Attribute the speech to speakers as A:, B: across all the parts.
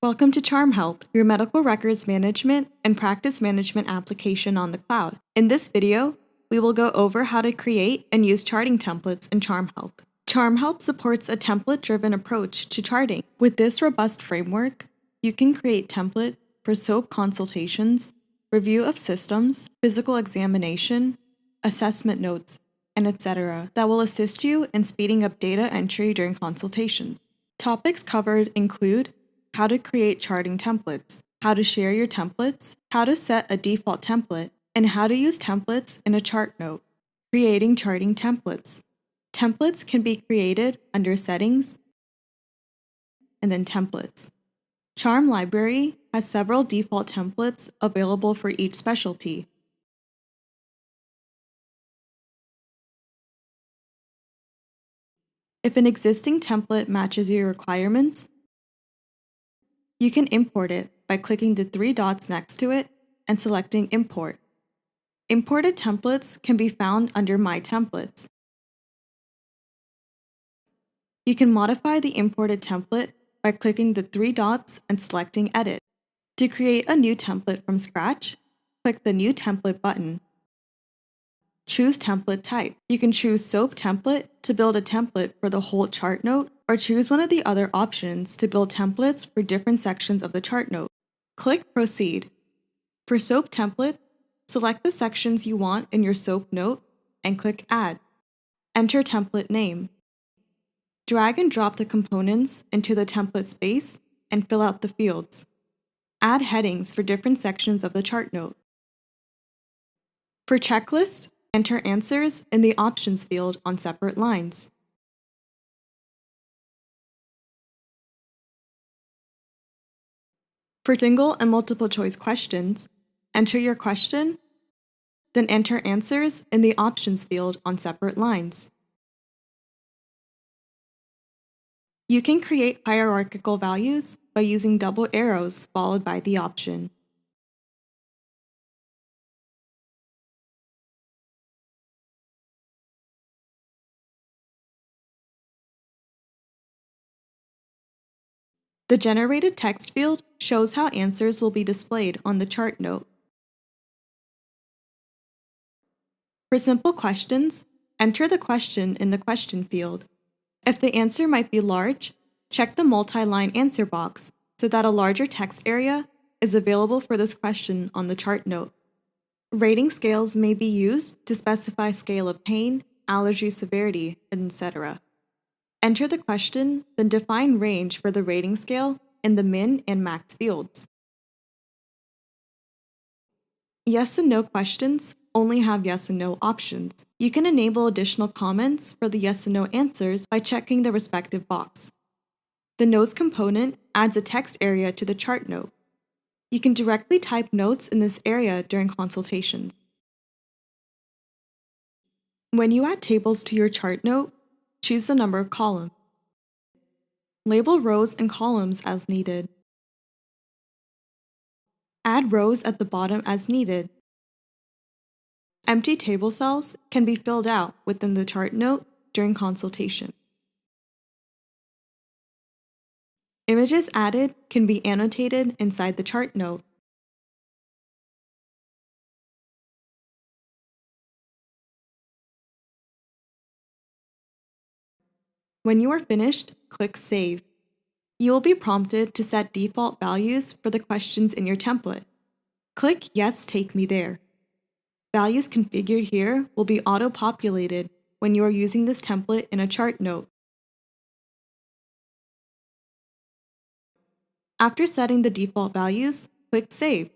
A: Welcome to CharmHealth, your medical records management and practice management application on the cloud. In this video, we will go over how to create and use charting templates in CharmHealth. CharmHealth supports a template-driven approach to charting. With this robust framework, you can create templates for SOAP consultations, review of systems, physical examination, assessment notes, and etc. that will assist you in speeding up data entry during consultations. Topics covered include how to create charting templates, how to share your templates, how to set a default template, and how to use templates in a chart note. Creating charting templates. Templates can be created under Settings and then Templates. Charm Library has several default templates available for each specialty. If an existing template matches your requirements, you can import it by clicking the three dots next to it and selecting Import. Imported templates can be found under My Templates. You can modify the imported template by clicking the three dots and selecting Edit. To create a new template from scratch, click the New Template button. Choose template type. You can choose SOAP template to build a template for the whole chart note, or choose one of the other options to build templates for different sections of the chart note. Click Proceed. For SOAP template, select the sections you want in your SOAP note and click Add. Enter template name. Drag and drop the components into the template space and fill out the fields. Add headings for different sections of the chart note. For checklist, enter answers in the options field on separate lines. For single and multiple choice questions, enter your question, then enter answers in the options field on separate lines. You can create hierarchical values by using double arrows followed by the option. The generated text field shows how answers will be displayed on the chart note. For simple questions, enter the question in the question field. If the answer might be large, check the multi-line answer box so that a larger text area is available for this question on the chart note. Rating scales may be used to specify scale of pain, allergy severity, etc. Enter the question, then define range for the rating scale in the min and max fields. Yes and no questions only have yes and no options. You can enable additional comments for the yes and no answers by checking the respective box. The notes component adds a text area to the chart note. You can directly type notes in this area during consultations. When you add tables to your chart note, choose the number of columns. Label rows and columns as needed. Add rows at the bottom as needed. Empty table cells can be filled out within the chart note during consultation. Images added can be annotated inside the chart note. When you are finished, click Save. You will be prompted to set default values for the questions in your template. Click Yes, take me there. Values configured here will be auto-populated when you are using this template in a chart note. After setting the default values, click Save.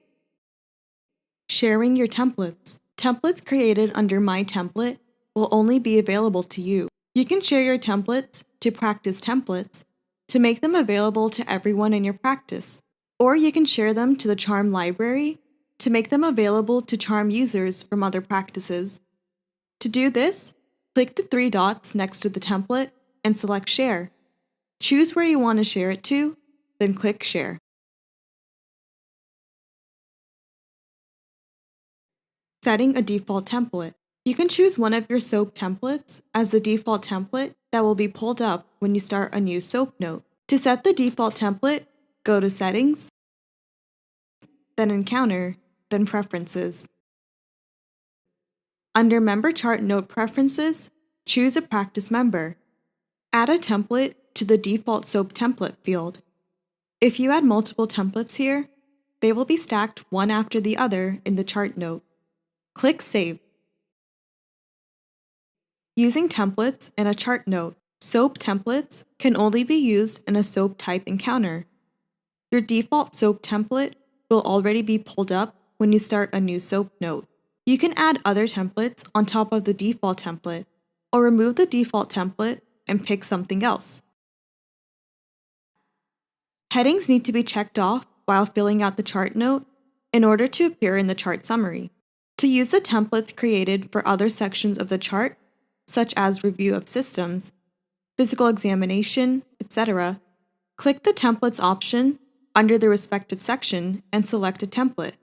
A: Sharing your templates. Templates created under My Template will only be available to you. You can share your templates to practice templates to make them available to everyone in your practice, or you can share them to the Charm library to make them available to Charm users from other practices. To do this, click the three dots next to the template and select Share. Choose where you want to share it to, then click Share. Setting a default template. You can choose one of your SOAP templates as the default template that will be pulled up when you start a new SOAP note. To set the default template, go to Settings, then Encounter, then Preferences. Under Member Chart Note Preferences, choose a practice member. Add a template to the default SOAP template field. If you add multiple templates here, they will be stacked one after the other in the chart note. Click Save. Using templates in a chart note, SOAP templates can only be used in a SOAP type encounter. Your default SOAP template will already be pulled up when you start a new SOAP note. You can add other templates on top of the default template, or remove the default template and pick something else. Headings need to be checked off while filling out the chart note in order to appear in the chart summary. To use the templates created for other sections of the chart, such as review of systems, physical examination, etc., click the Templates option under the respective section and select a template.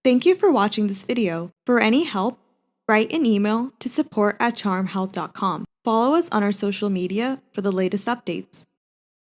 A: Thank you for watching this video. For any help, write an email to support@charmhealth.com. Follow us on our social media for the latest updates.